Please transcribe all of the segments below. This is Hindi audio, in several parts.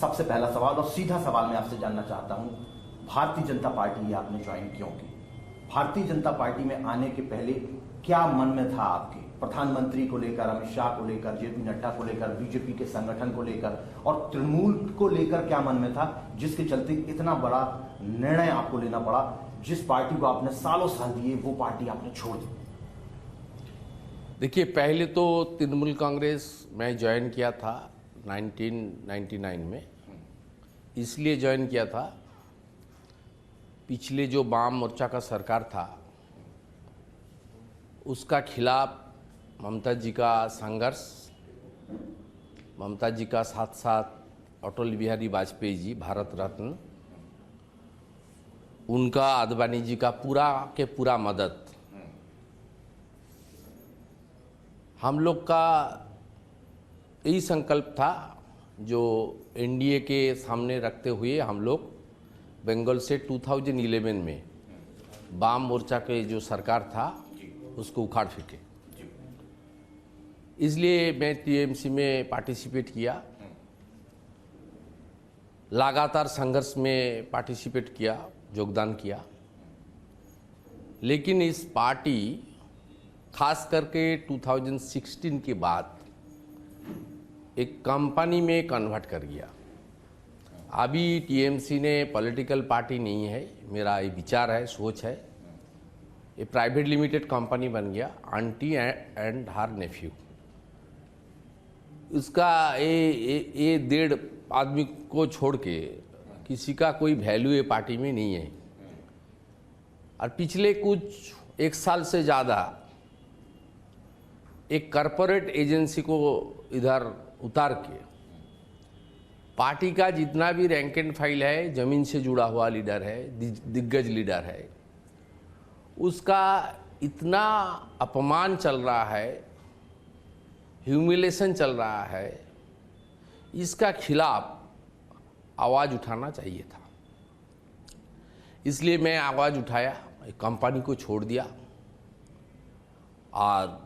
सबसे पहला सवाल और सीधा सवाल मैं आपसे जानना चाहता हूं, भारतीय जनता पार्टी आपने ज्वाइन क्यों की? भारतीय जनता पार्टी में आने के पहले क्या मन में था आपके? प्रधानमंत्री को लेकर, अमित शाह को लेकर, जेपी नड्डा को लेकर, बीजेपी के संगठन को लेकर और तृणमूल को लेकर क्या मन में था, जिसके चलते इतना बड़ा निर्णय आपको लेना पड़ा? जिस पार्टी को आपने सालों साल दिए वो पार्टी आपने छोड़ दी। देखिए, पहले तो तृणमूल कांग्रेस मैं ज्वाइन किया था 1999 में। इसलिए ज्वाइन किया था, पिछले जो वाम मोर्चा का सरकार था उसका खिलाफ ममता जी का संघर्ष, ममता जी का साथ साथ अटल बिहारी वाजपेयी जी भारत रत्न, उनका आडवाणी जी का पूरा के पूरा मदद, हम लोग का यही संकल्प था जो एनडीए के सामने रखते हुए हम लोग बंगाल से 2011 में वाम मोर्चा के जो सरकार था उसको उखाड़ फेंके। इसलिए मैं टीएमसी में पार्टिसिपेट किया, लगातार संघर्ष में पार्टिसिपेट किया, योगदान किया। लेकिन इस पार्टी खास करके 2016 के बाद एक कंपनी में कन्वर्ट कर गया। अभी टीएमसी ने पॉलिटिकल पार्टी नहीं है, मेरा ये विचार है, सोच है। ये प्राइवेट लिमिटेड कंपनी बन गया, आंटी एंड हर नेफ्यू। उसका ये 1.5 आदमी को छोड़ के किसी का कोई वैल्यू ये पार्टी में नहीं है। और पिछले कुछ 1 साल से ज़्यादा एक कॉरपोरेट एजेंसी को इधर उतार के पार्टी का जितना भी रैंक एंड फाइल है, जमीन से जुड़ा हुआ लीडर है, दिग्गज लीडर है, उसका इतना अपमान चल रहा है, ह्यूमिलेशन चल रहा है, इसका खिलाफ आवाज़ उठाना चाहिए था। इसलिए मैं आवाज़ उठाया, कंपनी को छोड़ दिया। और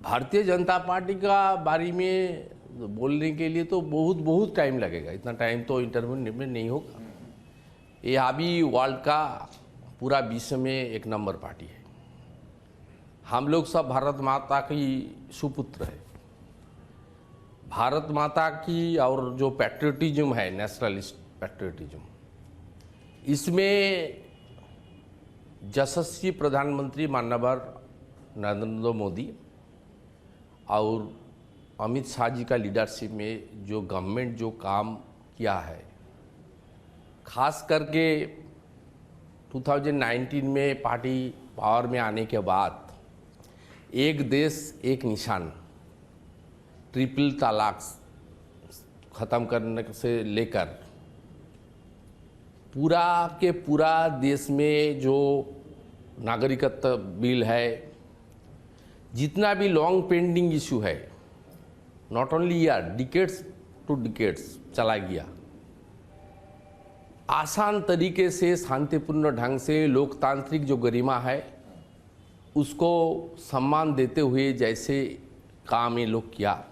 भारतीय जनता पार्टी का बारे में बोलने के लिए तो बहुत टाइम लगेगा, इतना टाइम तो इंटरव्यू में नहीं होगा। ये अभी वर्ल्ड का पूरा विश्व में एक नंबर पार्टी है। हम लोग सब भारत माता की सुपुत्र है। भारत माता की और जो पैट्रियटिज्म है, नेशनलिस्ट पैट्रियटिज्म, इसमें यशस्वी प्रधानमंत्री माननीय नरेंद्र मोदी और अमित शाह जी का लीडरशिप में जो गवर्नमेंट जो काम किया है, खास करके 2019 में पार्टी पावर में आने के बाद एक देश एक निशान, ट्रिपल तलाक ख़त्म करने से लेकर पूरा के पूरा देश में जो नागरिकत्व बिल है, जितना भी लॉन्ग पेंडिंग इशू है, not only year, decades to decades चला गया। आसान तरीके से, शांतिपूर्ण ढंग से, लोकतांत्रिक जो गरिमा है उसको सम्मान देते हुए जैसे काम ये लोग किया।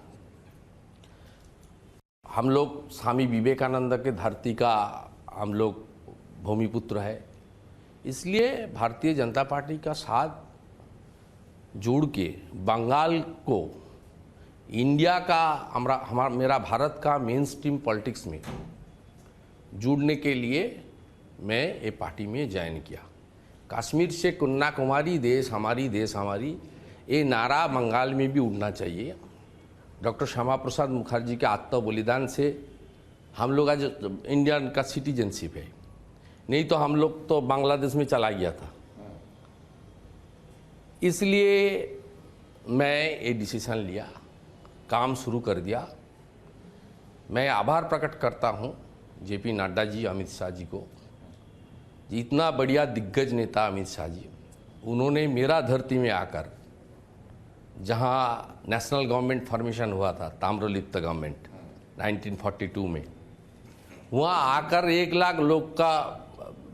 हम लोग स्वामी विवेकानंद के धरती का हम लोग भूमिपुत्र है। इसलिए भारतीय जनता पार्टी का साथ जोड़ के बंगाल को इंडिया का मेरा भारत का मेन स्ट्रीम पॉलिटिक्स में जुड़ने के लिए मैं ये पार्टी में ज्वाइन किया। कश्मीर से कन्याकुमारी देश हमारी, ये नारा बंगाल में भी उड़ना चाहिए। डॉक्टर श्यामा प्रसाद मुखर्जी के आत्म बलिदान से हम लोग आज इंडियन का सिटीजनशिप है, नहीं तो हम लोग तो बांग्लादेश में चला गया था। इसलिए मैं ये डिसीजन लिया, काम शुरू कर दिया। मैं आभार प्रकट करता हूँ जेपी नड्डा जी, अमित शाह जी को। इतना बढ़िया दिग्गज नेता अमित शाह जी, उन्होंने मेरा धरती में आकर, जहाँ नेशनल गवर्नमेंट फॉर्मेशन हुआ था, ताम्रलिप्त गवर्नमेंट 1942 में, वहाँ आकर 1 लाख लोग का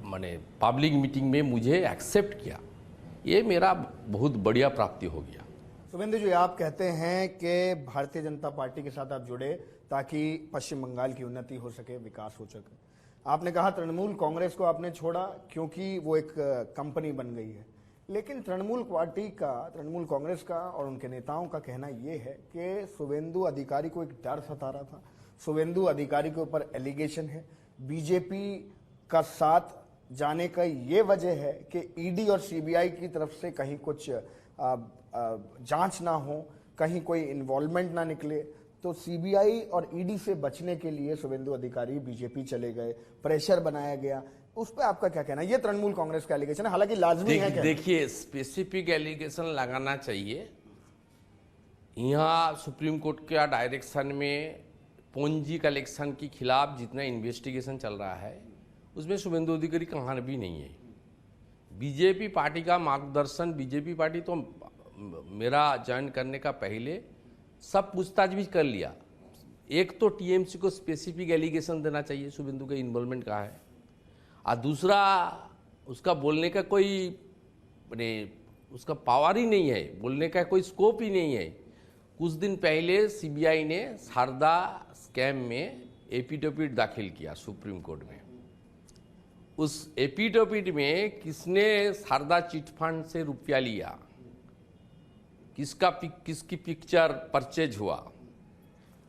माने पब्लिक मीटिंग में मुझे एक्सेप्ट किया। ये मेरा बहुत बढ़िया प्राप्ति हो गया। शुभेंदु जी, आप कहते हैं कि भारतीय जनता पार्टी के साथ आप जुड़े ताकि पश्चिम बंगाल की उन्नति हो सके, विकास हो सके। आपने कहा तृणमूल कांग्रेस को आपने छोड़ा क्योंकि वो एक कंपनी बन गई है, लेकिन तृणमूल कांग्रेस का और उनके नेताओं का कहना यह है कि शुवेंदु अधिकारी को एक डर सता रहा था। शुवेंदु अधिकारी के ऊपर एलिगेशन है, बीजेपी का साथ जाने का ये वजह है कि ईडी और सीबीआई की तरफ से कहीं कुछ जांच ना हो, कहीं कोई इन्वॉल्वमेंट ना निकले, तो सीबीआई और ईडी से बचने के लिए शुवेंदु अधिकारी बीजेपी चले गए, प्रेशर बनाया गया। उस पर आपका क्या कहना है? ये तृणमूल कांग्रेस का एलिगेशन है, हालांकि लाजमी है। देखिए, स्पेसिफिक एलिगेशन लगाना चाहिए। यहाँ सुप्रीम कोर्ट के डायरेक्शन में पूंजी कलेक्शन के खिलाफ जितना इन्वेस्टिगेशन चल रहा है उसमें शुवेंदु अधिकारी कहाँ भी नहीं है। बीजेपी पार्टी का मार्गदर्शन, बीजेपी पार्टी तो मेरा ज्वाइन करने का पहले सब पूछताछ भी कर लिया। एक तो टीएमसी को स्पेसिफिक एलिगेशन देना चाहिए शुवेंदु का इन्वॉल्वमेंट कहाँ है, और दूसरा उसका बोलने का कोई उसका पावर ही नहीं है, बोलने का कोई स्कोप ही नहीं है। कुछ दिन पहले सीबीआई ने शारदा स्कैम में एफिडेविट दाखिल किया सुप्रीम कोर्ट में। उस एफिडेविट में किसने शारदा चिट फंड से रुपया लिया, किसकी पिक्चर परचेज हुआ,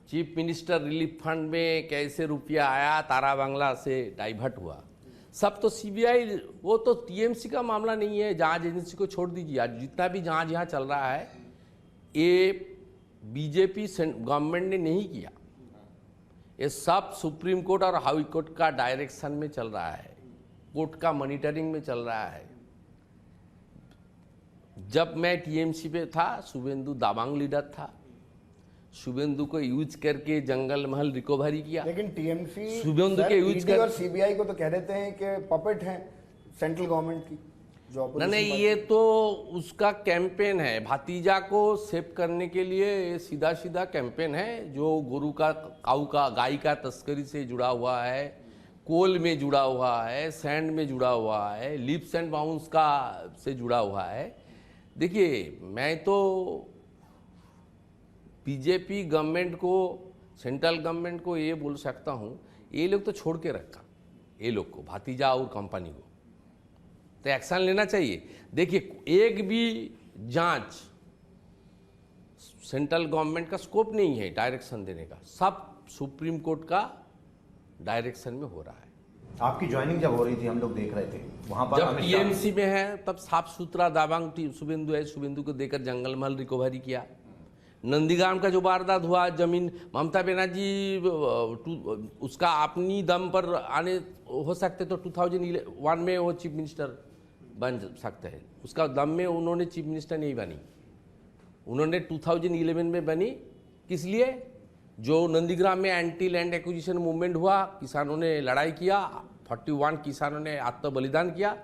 चीफ मिनिस्टर रिलीफ फंड में कैसे रुपया आया, तारा बांग्ला से डाइवर्ट हुआ, सब तो सीबीआई, वो तो टीएमसी का मामला नहीं है। जांच एजेंसी को छोड़ दीजिए। आज जितना भी जांच यहाँ चल रहा है ये बीजेपी गवर्नमेंट ने नहीं किया, ये सब सुप्रीम कोर्ट और हाई कोर्ट का डायरेक्शन में चल रहा है, कोर्ट का मॉनिटरिंग में चल रहा है। जब मैं टीएमसी पे था, शुवेंदु दाबांग लीडर था, शुवेंदु को यूज करके जंगल महल रिकवरी किया। लेकिन टीएमसी शुवेंदु के यूज कर और सीबीआई को तो कह देते हैं कि पपेट है सेंट्रल गवर्नमेंट की, जो नहीं, ये तो उसका कैंपेन है, भतीजा को सेव करने के लिए ये सीधा सीधा कैंपेन है, जो गुरु का गाय का तस्करी से जुड़ा हुआ है, कोल में जुड़ा हुआ है, सैंड में जुड़ा हुआ है, लिप्स एंड बाउंस का से जुड़ा हुआ है। देखिए, मैं तो बीजेपी गवर्नमेंट को, सेंट्रल गवर्नमेंट को ये बोल सकता हूँ, ये लोग तो छोड़ के रखा, ये लोग को, भतीजा और कंपनी को तो एक्शन लेना चाहिए। देखिए, एक भी जांच सेंट्रल गवर्नमेंट का स्कोप नहीं है डायरेक्शन देने का, सब सुप्रीम कोर्ट का डायरेक्शन में हो रहा है। आपकी ज्वाइनिंग जब हो रही थी, हम लोग देख रहे थे वहां पर, जब टीएमसी में है तब साफ सुथरा दाबांग शुवेंदु है, शुवेंदु को देकर जंगल महल रिकवरी किया। नंदीग्राम का जो वारदात हुआ, जमीन ममता बनर्जी उसका अपनी दम पर आने हो सकते तो 2001 में वो चीफ मिनिस्टर बन सकते हैं, उसका दम में उन्होंने चीफ मिनिस्टर नहीं बनी, उन्होंने 2011 में बनी। किस लिए? जो नंदीग्राम में एंटी लैंड एक्विजिशन मूवमेंट हुआ, किसानों ने लड़ाई किया, 41 किसानों ने आत्म बलिदान किया,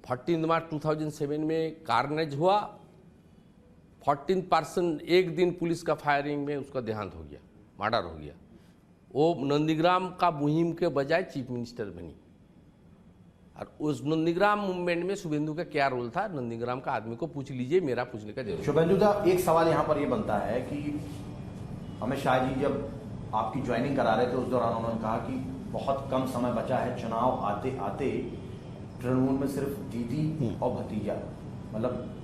14 मार्च 2007 में कार्नेज हुआ, 14% एक दिन पुलिस का फायरिंग में उसका देहांत हो गया, मर्डर हो गया। वो नंदीग्राम का मुहिम के बजाय चीफ मिनिस्टर बनी। और उस नंदीग्राम मूवमेंट में शुवेंदु का क्या रोल था, नंदीग्राम का आदमी को पूछ लीजिए, मेरा पूछने का जरूरत। शुवेंदु दा, एक सवाल यहाँ पर यह बनता है कि अमित शाह जी जब आपकी ज्वाइनिंग करा रहे थे उस दौरान उन्होंने कहा कि बहुत कम समय बचा है, चुनाव आते आते तृणमूल में सिर्फ दीदी और भतीजा मतलब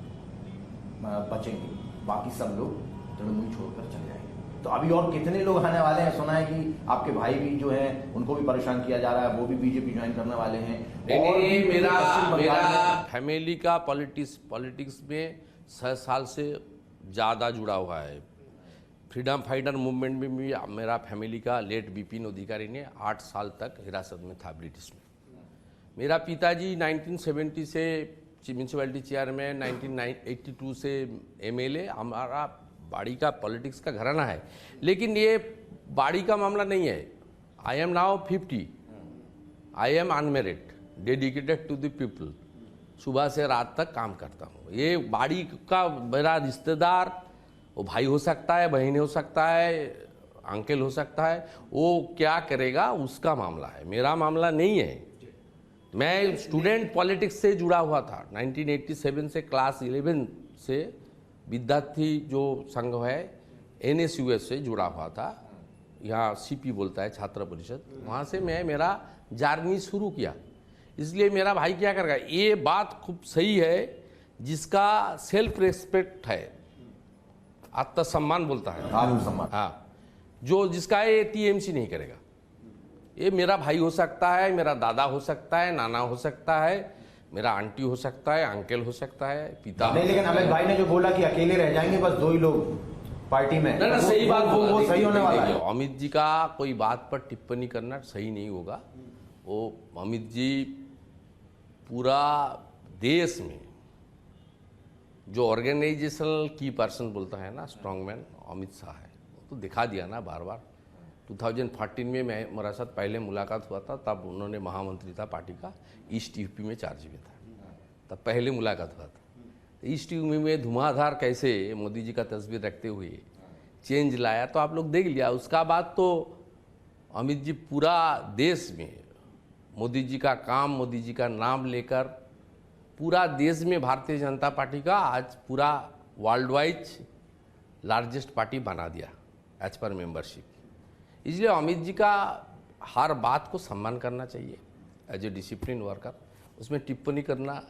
बचेंगे, बाकी सब लोग तृणमूल छोड़कर चले जाएंगे। तो अभी और कितने लोग आने वाले हैं? सुना है कि आपके भाई भी जो हैं उनको भी परेशान किया जा रहा है, वो भी बीजेपी ज्वाइन करने वाले हैं। और मेरा फैमिली का पॉलिटिक्स में 6 साल से ज़्यादा जुड़ा हुआ है। फ्रीडम फाइटर मूवमेंट में भी मेरा फैमिली का लेट बिपिन अधिकारी ने 8 साल तक हिरासत में था ब्रिटिश में। मेरा पिताजी 1970 से म्यूनसिपैलिटी चेयरमैन, 1982 से एमएलए, हमारा बाड़ी का पॉलिटिक्स का घराना है। लेकिन ये बाड़ी का मामला नहीं है। I am now 50, I am unmarried, dedicated to the people, सुबह से रात तक काम करता हूँ। ये बाड़ी का मेरा रिश्तेदार, वो भाई हो सकता है, बहन हो सकता है, अंकल हो सकता है, वो क्या करेगा उसका मामला है, मेरा मामला नहीं है। मैं स्टूडेंट पॉलिटिक्स से जुड़ा हुआ था 1987 से, क्लास 11 से विद्यार्थी जो संघ है NSUS से जुड़ा हुआ था। यहाँ सीपी बोलता है छात्र परिषद, वहाँ से मैं मेरा जर्नी शुरू किया। इसलिए मेरा भाई क्या करेगा, ये बात खूब सही है, जिसका सेल्फ रेस्पेक्ट है, आत्मसम्मान बोलता है, आत्मसम्मान, हाँ, जो जिसका ये टीएमसी नहीं करेगा। ये मेरा भाई हो सकता है, मेरा दादा हो सकता है, नाना हो सकता है, मेरा आंटी हो सकता है, अंकल हो सकता है, पिता। नहीं, लेकिन अमित भाई ने जो बोला कि अकेले रह जाएंगे बस 2 ही लोग पार्टी में, ना सही बात बोला। वो सही होने वाला है। अमित जी का कोई बात पर टिप्पणी करना सही नहीं होगा। वो अमित जी पूरा देश में जो ऑर्गेनाइजेशनल की पर्सन बोलता है ना, स्ट्रॉन्गमैन अमित शाह है। तो दिखा दिया ना बार बार। 2014 में मेरा साथ पहले मुलाकात हुआ था, तब उन्होंने महामंत्री था पार्टी का, ईस्ट यूपी में चार्ज में था, तब पहले मुलाकात हुआ था। ईस्ट यूपी में धुआंधार कैसे मोदी जी का तस्वीर रखते हुए चेंज लाया, तो आप लोग देख लिया। उसका बाद तो अमित जी पूरा देश में मोदी जी का काम, मोदी जी का नाम लेकर पूरा देश में भारतीय जनता पार्टी का आज पूरा वर्ल्ड वाइड लार्जेस्ट पार्टी बना दिया एज पर मेंबरशिप। इसलिए अमित जी का हर बात को सम्मान करना चाहिए एज ए डिसिप्लिन वर्कर। उसमें टिप्पणी करना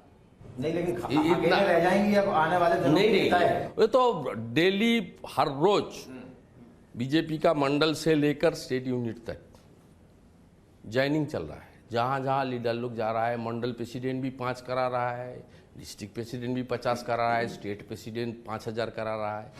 नहीं, लेकिन अकेले रह जाएंगे अब आने वाले दिनों में, नहीं, लगता है। वो तो डेली हर रोज बीजेपी का मंडल से लेकर स्टेट यूनिट तक ज्वाइनिंग चल रहा है। जहाँ जहाँ लीडर लोग जा रहा है, मंडल प्रेसिडेंट भी 5 करा रहा है, डिस्ट्रिक्ट प्रेसिडेंट भी 50 करा रहा है, स्टेट प्रेसिडेंट 5000 करा रहा है।